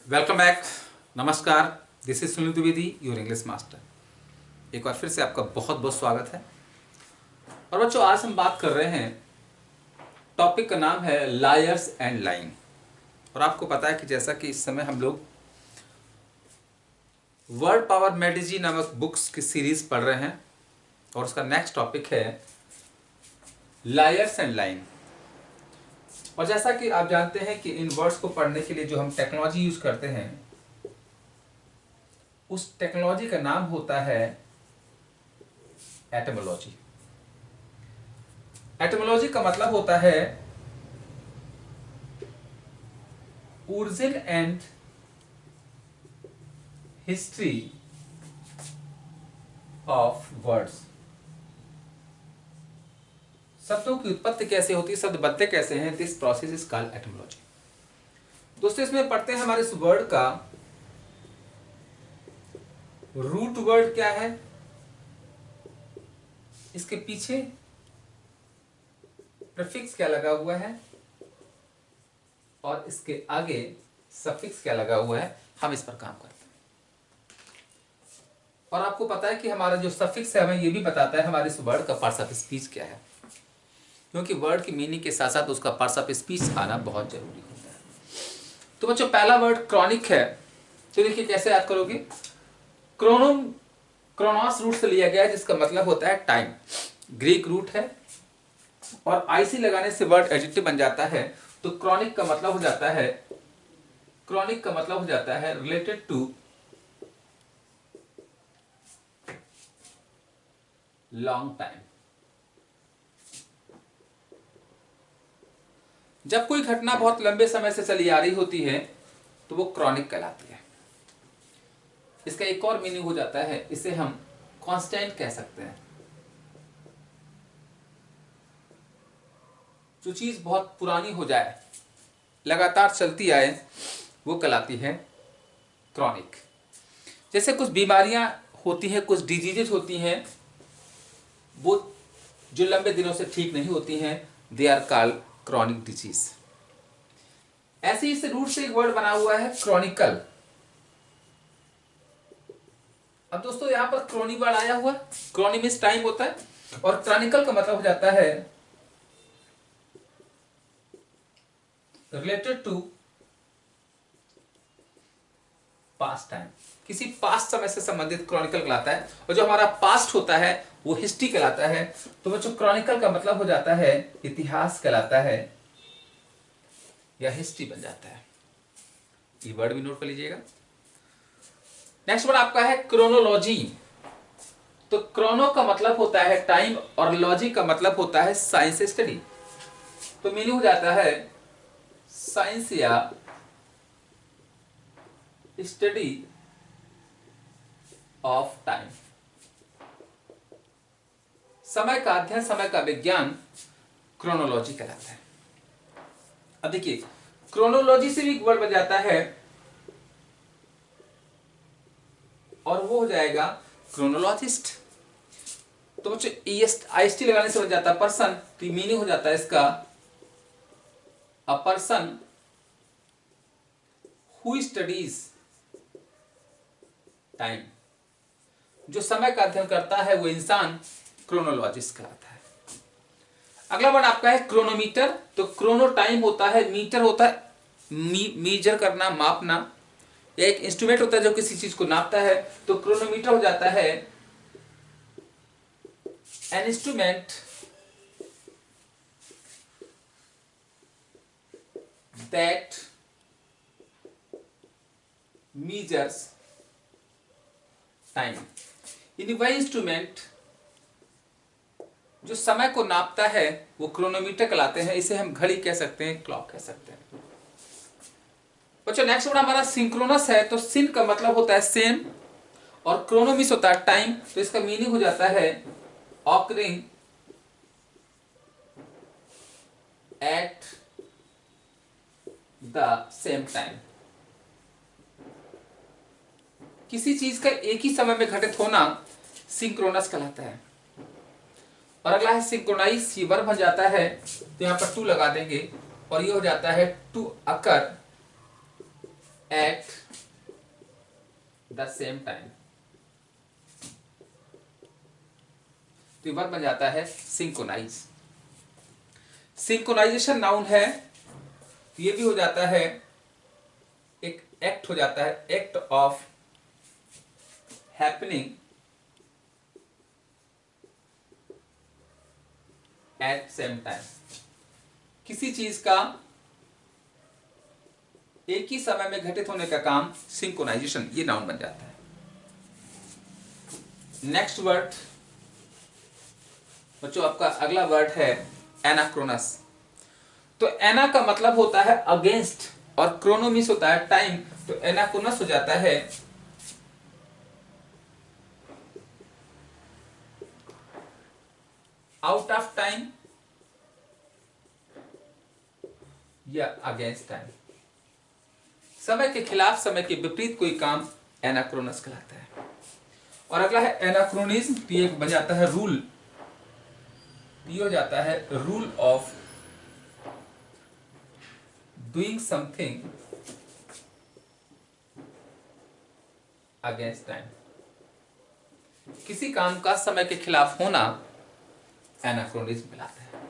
Welcome back. नमस्कार। This is Sunil Dwivedi, your English master. एक बार फिर से आपका बहुत बहुत स्वागत है। और बच्चों, आज हम बात कर रहे हैं, टॉपिक का नाम है लायर्स एंड लाइंग। और आपको पता है कि जैसा कि इस समय हम लोग वर्ड पावर मेडिजी नामक बुक्स की सीरीज पढ़ रहे हैं और उसका नेक्स्ट टॉपिक है लायर्स एंड लाइंग। और जैसा कि आप जानते हैं कि इन वर्ड्स को पढ़ने के लिए जो हम टेक्नोलॉजी यूज करते हैं, उस टेक्नोलॉजी का नाम होता है एटमोलॉजी। एटमोलॉजी का मतलब होता है origin and history of words. शब्दों की उत्पत्ति कैसे होती है, शब्द बनते कैसे हैं, this process is called etymology. दोस्तों, इसमें पढ़ते हैं हमारे इस वर्ड का रूट वर्ड क्या है, इसके पीछे प्रीफिक्स क्या लगा हुआ है और इसके आगे सफिक्स क्या लगा हुआ है, हम इस पर काम करते हैं। और आपको पता है कि हमारा जो सफिक्स है हमें ये भी बताता है हमारे इस वर्ड का पार्ट्स ऑफ स्पीच क्या है, क्योंकि वर्ड की मीनिंग के साथ साथ उसका पार्ट्स ऑफ स्पीच आना बहुत जरूरी होता है। तो बच्चों, पहला वर्ड क्रॉनिक है। तो देखिए कैसे याद करोगे। क्रोनोस रूट से लिया गया है, जिसका मतलब होता है टाइम। ग्रीक रूट है और आईसी लगाने से वर्ड एडजेक्टिव बन जाता है। तो क्रॉनिक का मतलब हो जाता है रिलेटेड टू लॉन्ग टाइम। जब कोई घटना बहुत लंबे समय से चली आ रही होती है तो वो क्रॉनिक कहलाती है। इसका एक और मीनिंग हो जाता है, इसे हम कांस्टेंट कह सकते हैं। जो चीज बहुत पुरानी हो जाए, लगातार चलती आए, वो कहलाती है क्रॉनिक। जैसे कुछ बीमारियां होती हैं, कुछ डिजीजेज होती हैं, वो जो लंबे दिनों से ठीक नहीं होती हैं, they are called chronic disease. ऐसे इस रूट से एक वर्ड बना हुआ है क्रॉनिकल। अब दोस्तों, यहां पर क्रॉनी वर्ड आया हुआ, क्रॉनी मींस टाइम होता है, और क्रॉनिकल का मतलब हो जाता है रिलेटेड टू पास्ट टाइम। किसी पास्ट समय से संबंधित क्रॉनिकल कहलाता है, और जो हमारा पास्ट होता है वो हिस्ट्री कहलाता है। तो बच्चों, क्रॉनिकल का मतलब हो जाता है इतिहास कहलाता है या हिस्ट्री बन जाता है। ये वर्ड भी नोट कर लीजिएगा। नेक्स्ट वर्ड आपका है क्रोनोलॉजी। तो क्रोनो का मतलब होता है टाइम और लॉजी का मतलब होता है साइंस स्टडी। तो मीनिंग हो जाता है साइंस या स्टडी ऑफ टाइम। समय का अध्ययन, समय का विज्ञान क्रोनोलॉजी कहलाता है। अब देखिए, क्रोनोलॉजी से भी एक वर्ड बन जाता है और वो हो जाएगा क्रोनोलॉजिस्ट। तो बच्चों, IST लगाने से बन जाता है पर्सन। तो मीनिंग हो जाता है इसका a person who studies time. जो समय का अध्ययन करता है वो इंसान क्रोनोलॉजिस्ट कहलाता है। अगला वर्ड आपका है क्रोनोमीटर। तो क्रोनो टाइम होता है, मीटर होता है मीजर करना, मापना, या एक इंस्ट्रूमेंट होता है जो किसी चीज को नापता है। तो क्रोनोमीटर हो जाता है an instrument that measures time. यानी वह इंस्ट्रूमेंट जो समय को नापता है वो क्रोनोमीटर कहलाते हैं। इसे हम घड़ी कह सकते हैं, क्लॉक कह सकते हैं। बच्चों, नेक्स्ट वर्ड हमारा सिंक्रोनस है। तो सिन का मतलब होता है सेम और क्रोनोमिस होता है टाइम। तो इसका मीनिंग हो जाता है occurring eight the same time. किसी चीज का एक ही समय में घटित होना सिंक्रोनस कहलाता है। और अगला है सिंक्रोनाइज। ये वर्ब बन जाता है, तो यहां पर टू लगा देंगे और ये हो जाता है to occur at the same time. तो वर्ब बन जाता है सिंक्रोनाइज। सिंक्रोनाइजेशन नाउन है, ये भी हो जाता है एक एक्ट हो जाता है, act of happening at same time. किसी चीज का एक ही समय में घटित होने का काम सिंक्रोनाइजेशन, ये नाउन बन जाता है। नेक्स्ट वर्ड बच्चों, आपका अगला वर्ड है एनाक्रोनस। तो एना का मतलब होता है अगेंस्ट और क्रोनोमिस होता है टाइम, तो एनाक्रोनस हो जाता है आउट ऑफ टाइम या अगेंस्ट टाइम। समय के खिलाफ, समय के विपरीत कोई काम एनाक्रोनस कहलाता है। और अगला है एनाक्रोनिज्म, तो ये बन जाता है रूल, ये हो जाता है rule of doing something against time. किसी काम का समय के खिलाफ होना एनाक्रोनिज्म कहलाता है।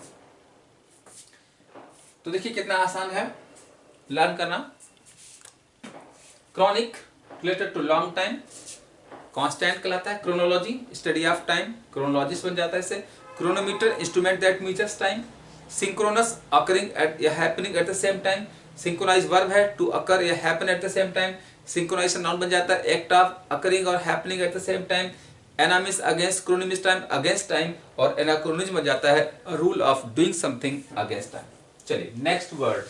तो देखिए कितना आसान है लर्न करना। Chronic related to long time, constant कहलाता है। Chronology study of time, chronologist बन जाता है इसे। Chronometer instrument that measures time. Synchronous occurring at या happening at the same time. Synchronize verb है टू अकर या happen at the same time. Synchronization noun बन जाता है एक्ट ऑफ अकरिंग और happening at the same time. Ana means against, chrono means time against time, और anachronism बन जाता है rule of doing something against time. चलिए नेक्स्ट वर्ड,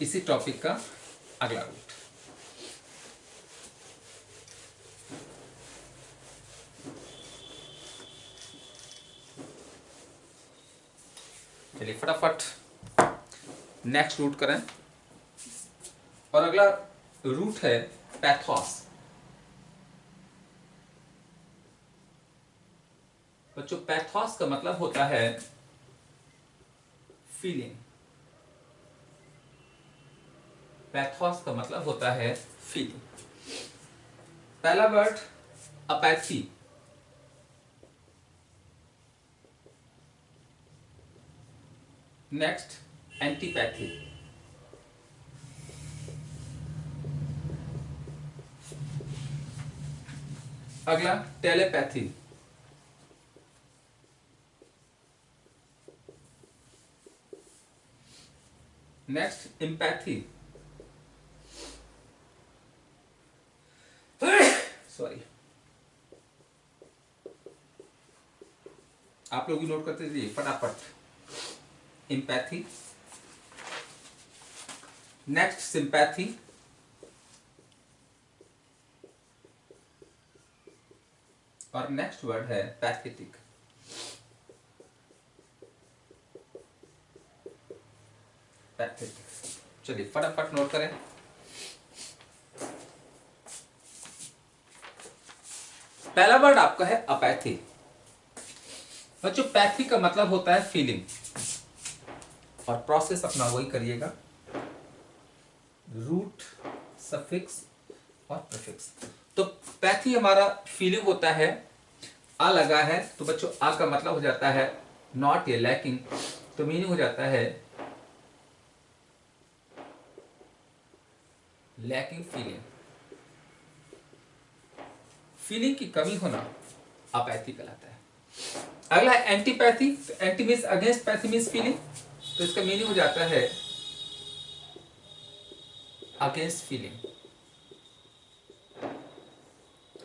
इसी टॉपिक का अगला रूट। चलिए फटाफट नेक्स्ट रूट करें। और अगला रूट है पैथोस। बच्चों पैथोस का मतलब होता है फीलिंग। पैथोस का मतलब होता है फीलिंग। पहला वर्ड अपैथी। Next antipathy. अगला टेलीपैथी। Next empathy. सॉरी, आप लोग भी नोट करते जाइए फटाफट। एम्पैथी, नेक्स्ट सिंपैथी, और नेक्स्ट वर्ड है पैथेटिक। पैथेटिक, चलिए फटाफट नोट करें। पहला वर्ड आपका है अपैथी। बच्चों पैथी का मतलब होता है फीलिंग, और प्रोसेस अपना वही करिएगा, रूट, सफिक्स और प्रीफिक्स। तो पैथी हमारा फीलिंग होता है, आ लगा है तो बच्चों आ का मतलब हो जाता है नॉट या लैकिंग, तो मीनिंग हो जाता है लैकिंग फीलिंग। फीलिंग की कमी होना अपैथी कहलाता है। अगला है एंटीपैथी। तो anti means against, pathy means feeling, तो इसका मीनिंग हो जाता है अगेंस्ट फीलिंग।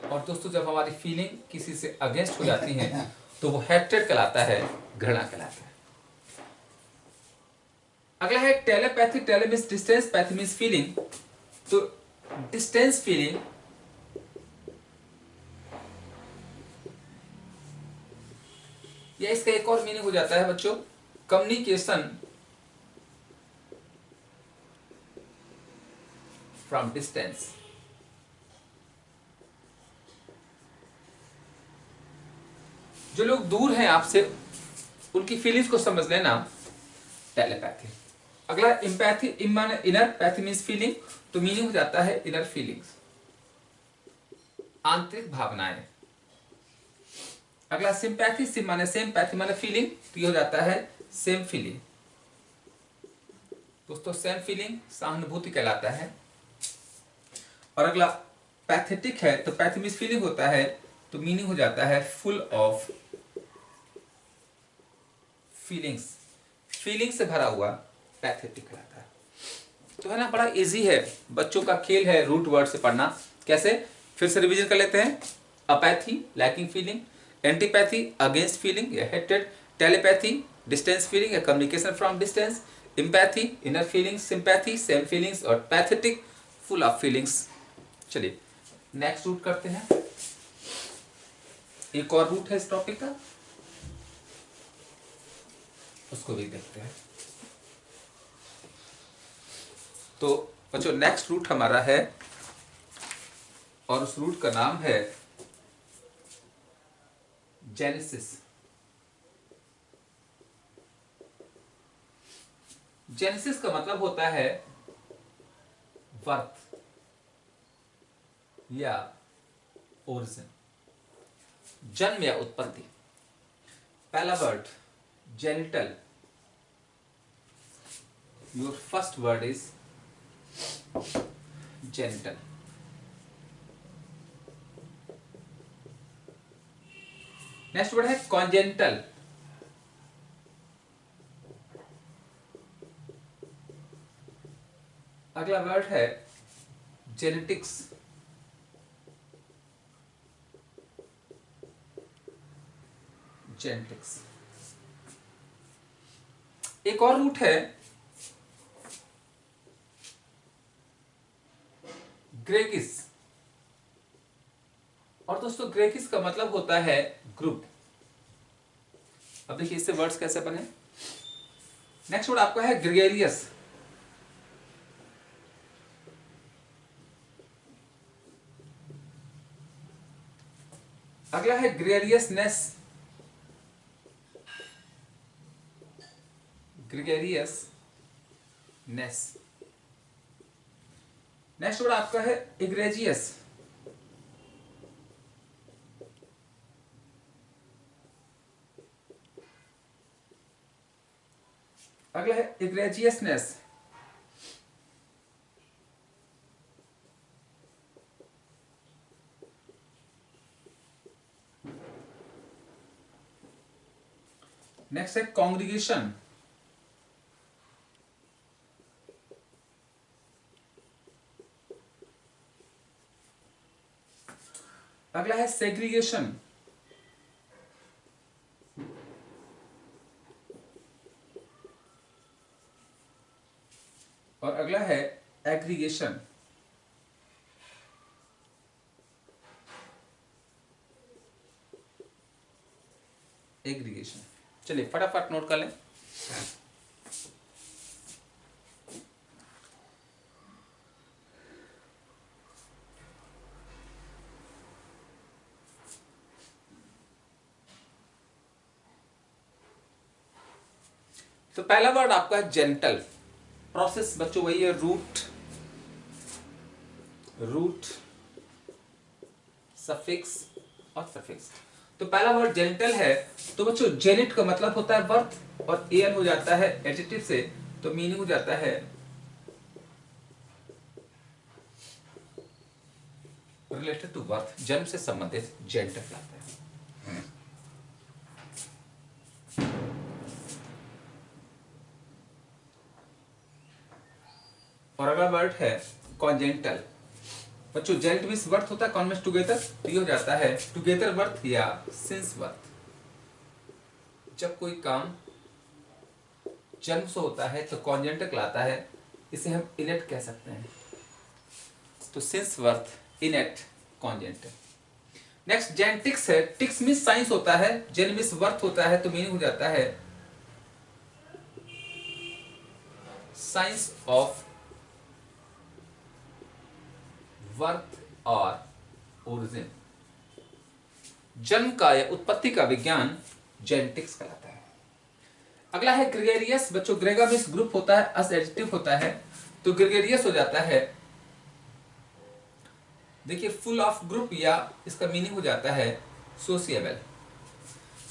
और दोस्तों जब हमारी फीलिंग किसी से अगेंस्ट हो जाती है तो वो हेट्रेड कहलाता है, घृणा कहलाता है। अगला है telepathy. Tele means distance, pathy means feeling, तो डिस्टेंस फीलिंग या इसका एक और मीनिंग हो जाता है बच्चों कम्युनिकेशन फ्रॉम डिस्टेंस। जो लोग दूर हैं आपसे, उनकी फीलिंग्स को समझ लेना टेलीपैथी। अगला एम्पैथी माने इनर, पैथी मीन्स फीलिंग, तो मीनिंग हो जाता है इनर फीलिंग्स, आंतरिक भावनाएं। अगला सिंपैथी, सिम माने सेम, पैथी माने फीलिंग, तो ये हो जाता है सेम फीलिंग। दोस्तों सेम फीलिंग सहानुभूति कहलाता है। और अगला पैथेटिक है, तो पैथी मीन्स फीलिंग होता है, तो मीनिंग हो जाता है फुल ऑफ फीलिंग्स, फीलिंग से भरा हुआ पैथेटिक कहलाता है। तो है ना, बड़ा इजी है, बच्चों का खेल है रूट वर्ड से पढ़ना। कैसे, फिर से रिवीजन कर लेते हैं। Apathy lacking feeling, antipathy against feeling या हेटेड, टेलीपैथी डिस्टेंस फीलिंग या communication from distance, empathy inner feelings, sympathy same feelings और पैथेटिक फुल ऑफ फीलिंग्स। चलिए नेक्स्ट रूट करते हैं। एक और रूट है इस टॉपिक का, उसको भी देखते हैं। तो बच्चों नेक्स्ट रूट हमारा है और उस रूट का नाम है जेनेसिस। जेनेसिस का मतलब होता है बर्थ या ओरिजिन, जन्म या उत्पत्ति। पहला word genital, your first word is genital. Next word है कॉन्जेनिटल, अगला वर्ड है जेनेटिक्स, जेनेटिक्स। एक और रूट है ग्रेगिस, और दोस्तों ग्रेगिस का मतलब होता है ग्रुप। अब देखिए इससे वर्ड्स कैसे बने। नेक्स्ट वर्ड आपका है ग्रेगेरियस, अगला है ग्रेगेरियसनेस, ग्रेगेरियसनेस। नेक्स्ट वर्ड आपका है इग्रेजियस, अगला है इग्रेजियसनेस। नेक्स्ट है कॉन्ग्रीगेशन, अगला है सेग्रीगेशन, और अगला है एग्रीगेशन। एग्रीगेशन, चलिए फटाफट नोट कर लें। तो पहला वर्ड आपका है जेंटल, प्रोसेस बच्चों वही है, रूट, रूट सफिक्स और सफिक्स। तो पहला वर्ड जेनिटल है, तो बच्चों जेनिट का मतलब होता है बर्थ, और एल हो जाता है एडिटिव से, तो मीनिंग हो जाता है रिलेटेड टू बर्थ, जन्म से संबंधित जेनिटल कहलाता है। और अगला वर्ड है कॉन्जेंटल। बच्चों जेंट मींस बर्थ होता है, कॉन मींस टुगेदर, तो ये हो जाता है टुगेदर बर्थ या सिंस बर्थ। जब कोई काम जन्म से होता है तो कॉन्जेंटल कहलाता है, इसे हम इनेट कह सकते हैं। तो since birth innate congenital. Next genetics है, टिक्स मींस साइंस होता है, जेन मींस बर्थ होता है, तो मीनिंग हो जाता है साइंस ऑफ बर्थ और ओरिजिन, जन्म का या उत्पत्ति का विज्ञान जेनेटिक्स कहलाता है। अगला है ग्रेगेरियस। बच्चों ग्रेगामिस ग्रुप होता है, अस एडजेक्टिव होता है, तो ग्रेगेरियस हो जाता है, देखिए फुल ऑफ ग्रुप, या इसका मीनिंग हो जाता है सोशिएबल।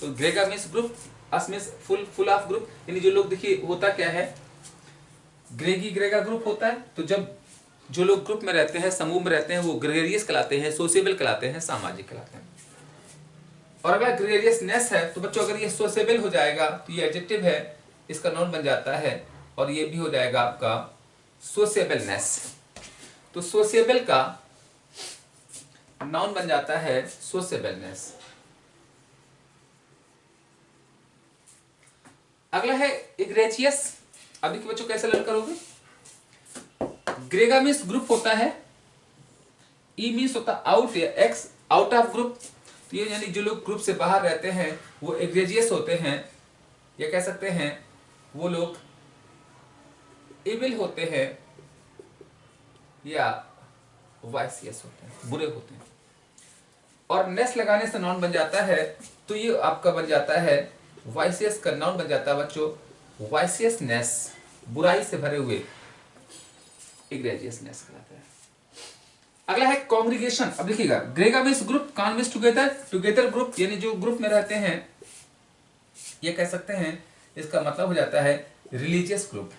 तो greg means group, ous means full of group, यानी जो लोग, देखिए होता क्या है, ग्रेगी ग्रेगा ग्रुप होता है, तो जब जो लोग ग्रुप में रहते हैं, समूह में रहते हैं, वो ग्रेगेरियस कहलाते हैं, सोशिएबल कहलाते हैं, सामाजिक कहलाते हैं। और अगला ग्रेगेरियसनेस है, तो बच्चों अगर ये सोशिएबल हो जाएगा तो ये एडजेक्टिव है, इसका नाउन बन जाता है, और ये भी हो जाएगा आपका सोशिएबलनेस। तो सोशिएबल का नाउन बन जाता है सोशिएबलनेस। अगला है इग्रेजियस। अब देखिए बच्चों कैसे लर्न करोगे। ग्रेगामिस ग्रुप होता है, ई मीन्स होता आउट या एक्स, आउट ऑफ ग्रुप, तो ये यानी जो लोग ग्रुप से बाहर रहते हैं वो एग्रेजियस होते हैं, या कह सकते हैं वो लोग इविल होते हैं या वाइसियस होते हैं, बुरे होते हैं। और नेस लगाने से नाउन बन जाता है, तो ये आपका बन जाता है वाइसियस का नाउन बन जाता है बच्चों वाइसियसनेस, बुराई से भरे हुए, इग्रेजियसनेस कहलाता है। अगला है कॉन्ग्रीगेशन। अब देखिएगा ग्रेगामिस ग्रुप, कॉन्विस टुगेदर, टुगेदर ग्रुप, यानी जो ग्रुप में रहते हैं, ये कह सकते हैं इसका मतलब हो जाता है रिलीजियस ग्रुप।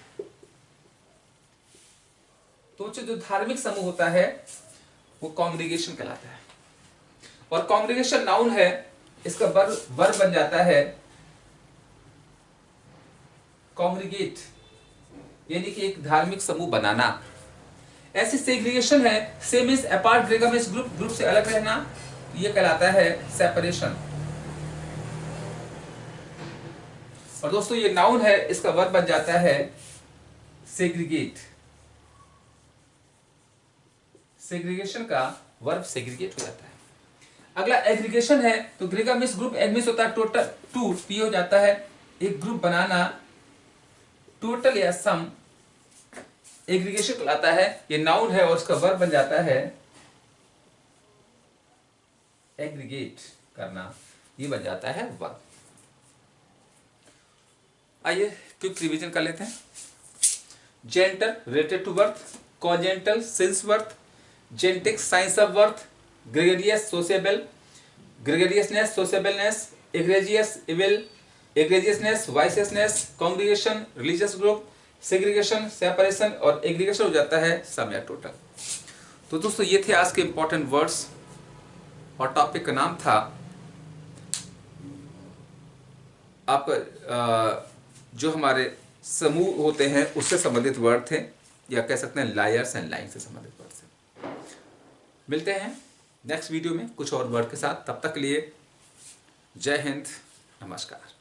तो जो धार्मिक समूह होता है वो कॉन्ग्रीगेशन कहलाता है। और कॉन्ग्रीगेशन नाउन है, इसका वर्ब बन जाता है कॉन्ग्रीगेट, यानी कि एक धार्मिक समूह बनाना। ऐसी सेग्रीगेशन है, se means apart, greg means group, group से अलग रहना, ये कहलाता है सेपरेशन। और दोस्तों ये नाउन है, इसका वर्ब बन जाता है सेग्रीगेट। सेग्रीगेशन का वर्ब सेग्रीगेट हो जाता है। अगला एग्रीगेशन है, तो ग्रेगामिस ग्रुप, एग्मिस होता है टोटल, टू, पी हो जाता है एक ग्रुप बनाना, टोटल या सम, एग्रीगेशन कहलाता है, ये नाउन है और उसका वर्ब बन जाता है एग्रीगेट करना, ये बन जाता है वर्ब। आइए क्विक रिवीजन कर लेते हैं। Gender related to birth, congenital since birth, genetics science of birth, gregarious sociable, gregariousness sociableness, egregious evil, egregiousness viciousness, congregation religious group, segregation separation, और एग्रीगेशन हो जाता है सम या टोटल। तो दोस्तों ये थे आज के इंपॉर्टेंट वर्ड्स, और टॉपिक का नाम था आपका जो हमारे समूह होते हैं उससे संबंधित वर्ड थे, या कह सकते हैं लायर्स एंड लाइन से संबंधित वर्ड थे। मिलते हैं नेक्स्ट वीडियो में कुछ और वर्ड के साथ, तब तक के लिए जय हिंद, नमस्कार।